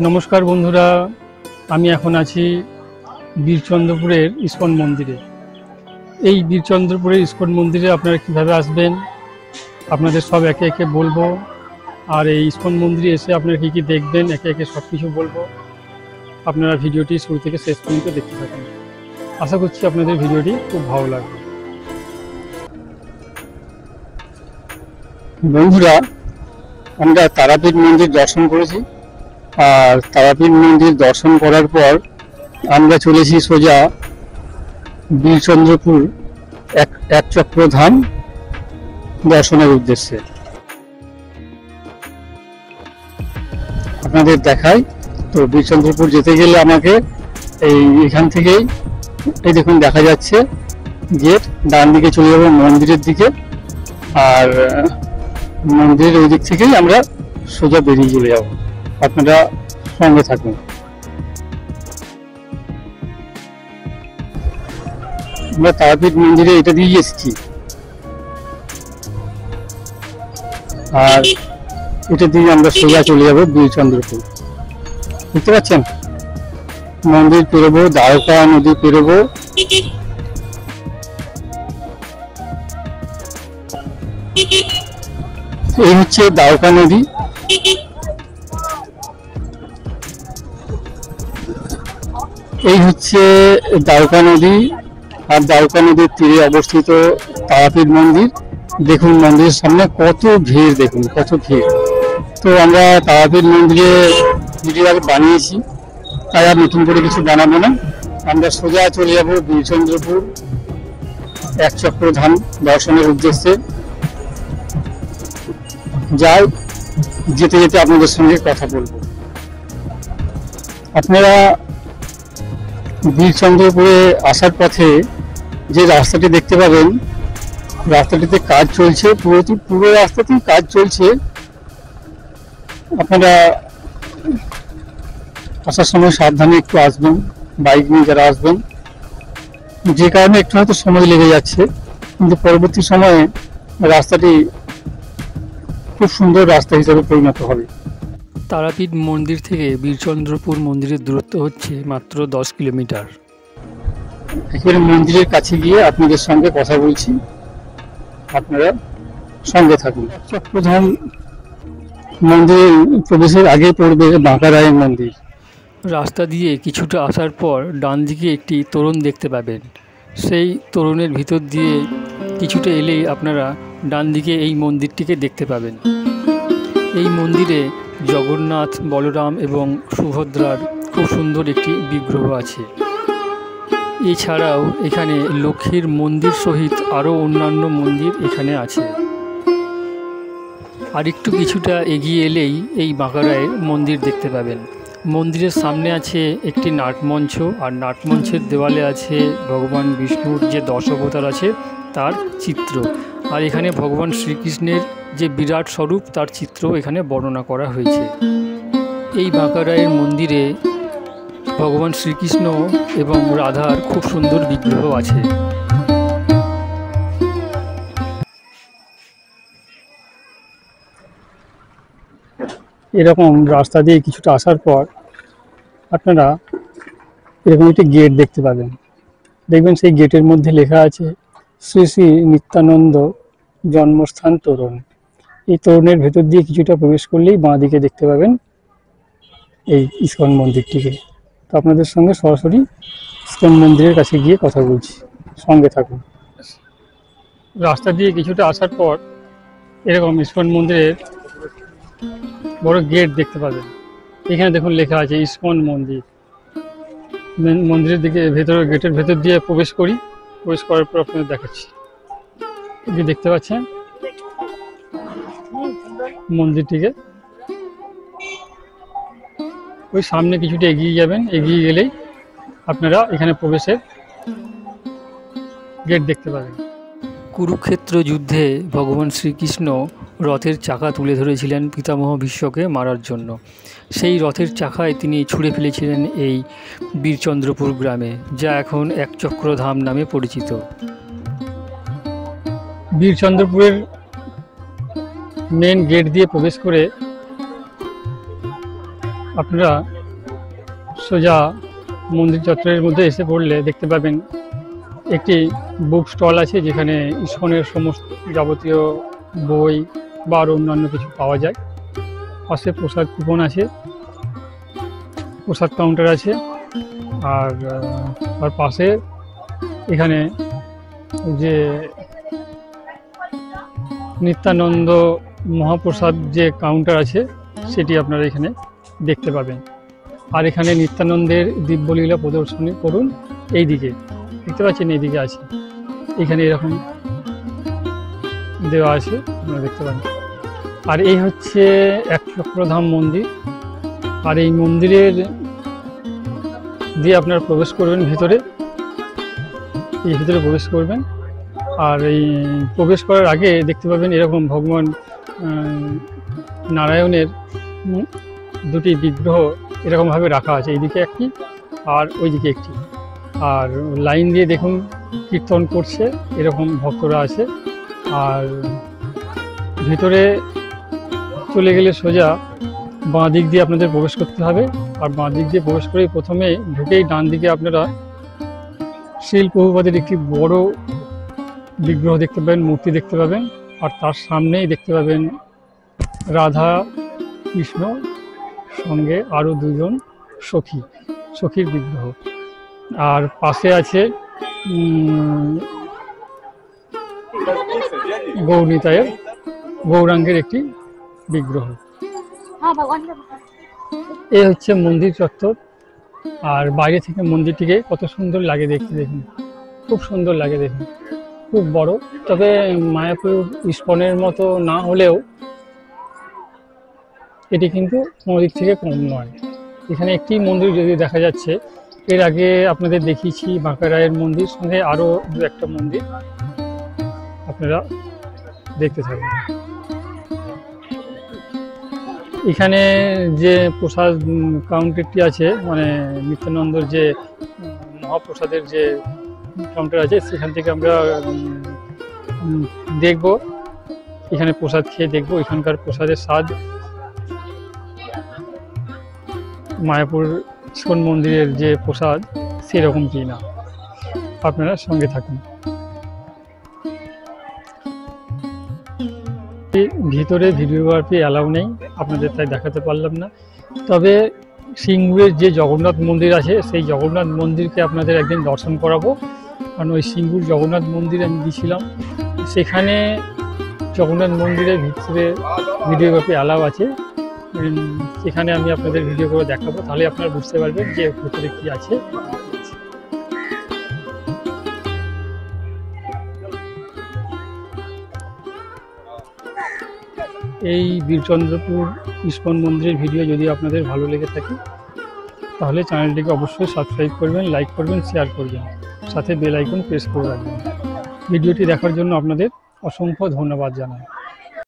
নমস্কার বন্ধুরা, আমি এখন আছি বীরচন্দ্রপুরের ইস্কন মন্দিরে। এই বীরচন্দ্রপুরের ইস্কন মন্দিরে আপনারা কিভাবে আসবেন আপনাদের সব একে একে বলবো। আর এই ইস্কন মন্দিরে এসে আপনারা কী কী দেখবেন একে একে সব কিছু বলবো। আপনারা ভিডিওটি শুরু থেকে শেষ পর্যন্ত দেখতে থাকুন। আশা করছি আপনাদের ভিডিওটি খুব ভালো লাগবে। বন্ধুরা, আমরা তারাপীঠ মন্দির দর্শন করেছি, আর তারাপীঠ মন্দির দর্শন করার পর আমরা চলেছি সোজা বীরচন্দ্রপুর এক চক্র ধাম দর্শনের উদ্দেশ্যে। আপনাদের দেখাই তো, বীরচন্দ্রপুর যেতে গেলে আমাকে এখান থেকেই এই দেখুন দেখা যাচ্ছে গেট, ডান দিকে চলে যাবো মন্দিরের দিকে, আর মন্দিরের ওই দিক থেকেই আমরা সোজা বেরিয়ে চলে যাব। আপনারা সঙ্গে থাকুন। আমরা তারাপীঠ মন্দিরে এটা দিয়ে এসেছি, আর এটা দিয়ে আমরা সোজা চলে যাব বীরচন্দ্রপুর। দেখতে পাচ্ছেন মন্দির পেরোবো, দ্বারকা নদী পেরোবো, এই হচ্ছে দ্বারকা নদী। এই হচ্ছে দ্বারকা নদী, আর দ্বারকা নদীর তীরে অবস্থিত তারাপীঠ মন্দির। দেখুন মন্দিরের সামনে কত ভিড়, দেখুন কত ভিড়। তো আমরা তারাপীঠ মন্দিরে ভিডিও বানিয়েছি, তাই আর নতুন করে কিছু বানাবো না। আমরা সোজা চলে যাব বীরচন্দ্রপুর এক চক্র ধাম দর্শনের উদ্দেশ্যে। যাই, যেতে যেতে আপনাদের সঙ্গে কথা বলবো। আপনারা বীরচন্দ্রপুরে আসার পথে যে রাস্তাটি দেখতে পাবেন, রাস্তাটিতে কাজ চলছে, পুরো রাস্তাতেই কাজ চলছে। আপনারা আসার সময় সাবধানে একটু আসবেন, বাইক নিয়ে যারা আসবেন। যে কারণে একটু হয়তো সময় লেগে যাচ্ছে, কিন্তু পরবর্তী সময়ে রাস্তাটি খুব সুন্দর রাস্তা হিসেবে পরিণত হবে। তারাপীঠ মন্দির থেকে বীরচন্দ্রপুর মন্দিরের দূরত্ব হচ্ছে মাত্র 10 কিলোমিটার। একেবারে মন্দিরের কাছে গিয়ে আপনাদের সঙ্গে কথা বলছি, আপনারা সঙ্গে থাকুন। চক্রধাম মন্দির প্রবেশের আগে পড়বে বাঁকারায়ের মন্দির। রাস্তা দিয়ে কিছুটা আসার পর ডান দিকে একটি তোরণ দেখতে পাবেন। সেই তোরণের ভিতর দিয়ে কিছুটা এলেই আপনারা ডান দিকে এই মন্দিরটিকে দেখতে পাবেন। এই মন্দিরে জগন্নাথ, বলরাম এবং সুভদ্রার খুব সুন্দর একটি বিগ্রহ আছে। এছাড়াও এখানে লক্ষ্মীর মন্দির সহিত আরও অন্যান্য মন্দির এখানে আছে। আর একটু কিছুটা এগিয়ে এলেই এই বাঁকারায়ের মন্দির দেখতে পাবেন। মন্দিরের সামনে আছে একটি নাটমঞ্চ, আর নাটমঞ্চের দেওয়ালে আছে ভগবান বিষ্ণুর যে 10 অবতার আছে তার চিত্র। আর এখানে ভগবান শ্রীকৃষ্ণের যে বিরাট স্বরূপ তার চিত্র এখানে বর্ণনা করা হয়েছে। এই বাঁকারায়ের মন্দিরে ভগবান শ্রীকৃষ্ণ এবং রাধার খুব সুন্দর বিগ্রহ আছে। এরকম রাস্তা দিয়ে কিছুটা আসার পর আপনারা এরকম একটি গেট দেখতে পাবেন। দেখবেন সেই গেটের মধ্যে লেখা আছে শ্রী শ্রী নিত্যানন্দ জন্মস্থান তোরণ। এই তোরণের ভেতর দিয়ে কিছুটা প্রবেশ করলেই বাঁ দিকে দেখতে পাবেন এই ইস্কন মন্দিরটিকে। তো আপনাদের সঙ্গে সরাসরি ইস্কন মন্দিরের কাছে গিয়ে কথা বলছি, সঙ্গে থাকুন। রাস্তা দিয়ে কিছুটা আসার পর এরকম ইস্কন মন্দিরের বড় গেট দেখতে পাবেন। এখানে দেখুন লেখা আছে ইস্কন মন্দির। মন্দিরের দিকে গেটের ভেতর দিয়ে প্রবেশ করি, প্রবেশ করার পর আপনাদের দেখাচ্ছি। যে দেখতে পাচ্ছেন মন্দিরটিকে, ওই সামনে কিছুটা এগিয়ে যাবেন, এগিয়ে গেলেই আপনারা এখানে প্রবেশের গেট দেখতে পাবেন। কুরুক্ষেত্র যুদ্ধে ভগবান শ্রীকৃষ্ণ রথের চাকা তুলে ধরেছিলেন পিতামহ ভীষ্মকে মারার জন্য। সেই রথের চাকায় তিনি ছুঁড়ে ফেলেছিলেন এই বীরচন্দ্রপুর গ্রামে, যা এখন এক চক্রধাম নামে পরিচিত। বীরচন্দ্রপুরের মেন গেট দিয়ে প্রবেশ করে আপনারা সোজা মন্দির চত্বরের মধ্যে এসে পড়লে দেখতে পাবেন একটি বুক স্টল আছে, যেখানে ইস্কনের সমস্ত যাবতীয় বই বা আরও অন্যান্য কিছু পাওয়া যায়। পাশে প্রসাদ কুপন আছে, প্রসাদ কাউন্টার আছে, আর তার পাশে এখানে যে নিত্যানন্দ মহাপ্রসাদ যে কাউন্টার আছে সেটি আপনারা এখানে দেখতে পাবেন। আর এখানে নিত্যানন্দের দিব্যলীলা প্রদর্শনী করুন, এই দিকে দেখতে পাচ্ছেন, এইদিকে আছে, এখানে এরকম দেওয়া আছে, আপনারা দেখতে পাবেন। আর এই হচ্ছে একচক্রধাম মন্দির। আর এই মন্দিরের দিয়ে আপনারা প্রবেশ করবেন ভিতরে, এই ভিতরে প্রবেশ করবেন। আর এই প্রবেশ করার আগে দেখতে পাবেন এরকম ভগবান নারায়ণের দুটি বিগ্রহ এরকমভাবে রাখা আছে, এইদিকে একটি আর ওইদিকে একটি। আর লাইন দিয়ে দেখুন কীর্তন করছে এরকম ভক্তরা আছে। আর ভিতরে চলে গেলে সোজা বাঁ দিক দিয়ে আপনাদের প্রবেশ করতে হবে। আর বাঁ দিক দিয়ে প্রবেশ করেই প্রথমে ঢুকেই ডান দিকে আপনারা শিল প্রভুপাদের একটি বড় বিগ্রহ দেখতে পাবেন, মূর্তি দেখতে পাবেন। আর তার সামনেই দেখতে পাবেন রাধা কৃষ্ণ সঙ্গে আরও দুজন সখীর বিগ্রহ। আর পাশে আছে গৌরীতায়ের গৌরাঙ্গের একটি বিগ্রহ। এই হচ্ছে মন্দির চত্বর। আর বাইরে থেকে মন্দিরটিকে কত সুন্দর লাগে দেখতে, দেখুন খুব সুন্দর লাগে দেখুন, খুব বড়। তবে মায়াপুর ইস্কনের মতো না হলেও এটি কিন্তু কোনো দিক থেকে কম নয়। এখানে একটি মন্দির যদি দেখা যাচ্ছে, এর আগে আপনাদের দেখিয়েছি বাঁকা রায়ের মন্দির, সঙ্গে আরও দু একটা মন্দির আপনারা দেখতে থাকবেন। এখানে যে প্রসাদ কাউন্টারটি আছে, মানে নিত্যানন্দর যে মহাপ্রসাদের যে কাউন্টার আছে, সেখান থেকে আমরা দেখব, এখানে প্রসাদ খেয়ে দেখব এখানকার প্রসাদের স্বাদ মায়াপুর ইস্কন মন্দিরের যে প্রসাদ সেরকম কি না। আপনারা সঙ্গে থাকুন। ভিতরে ভিডিওগ্রাফি অ্যালাউ নেই, আপনাদের তাই দেখাতে পারলাম না। তবে সিঙ্গুরের যে জগন্নাথ মন্দির আছে, সেই জগন্নাথ মন্দিরকে আপনাদের একদিন দর্শন করাবো। কারণ ওই সিঙ্গুর জগন্নাথ মন্দিরে আমি গিয়েছিলাম, সেখানে জগন্নাথ মন্দিরের ভিতরে ভিডিওগ্রাফি অ্যালাউ আছে, সেখানে আমি আপনাদের ভিডিও করে দেখাবো, তাহলে আপনারা বুঝতে পারবেন যে ভিতরে কি আছে। এই বীরচন্দ্রপুর ইস্কন মন্দিরের ভিডিও যদি আপনাদের ভালো লেগে থাকে, তাহলে চ্যানেলটিকে অবশ্যই সাবস্ক্রাইব করবেন, লাইক করবেন, শেয়ার করবেন, সাথে বেল আইকন প্রেস করে রাখবেন। ভিডিওটি দেখার জন্য আপনাদের অসংখ্য ধন্যবাদ জানাই।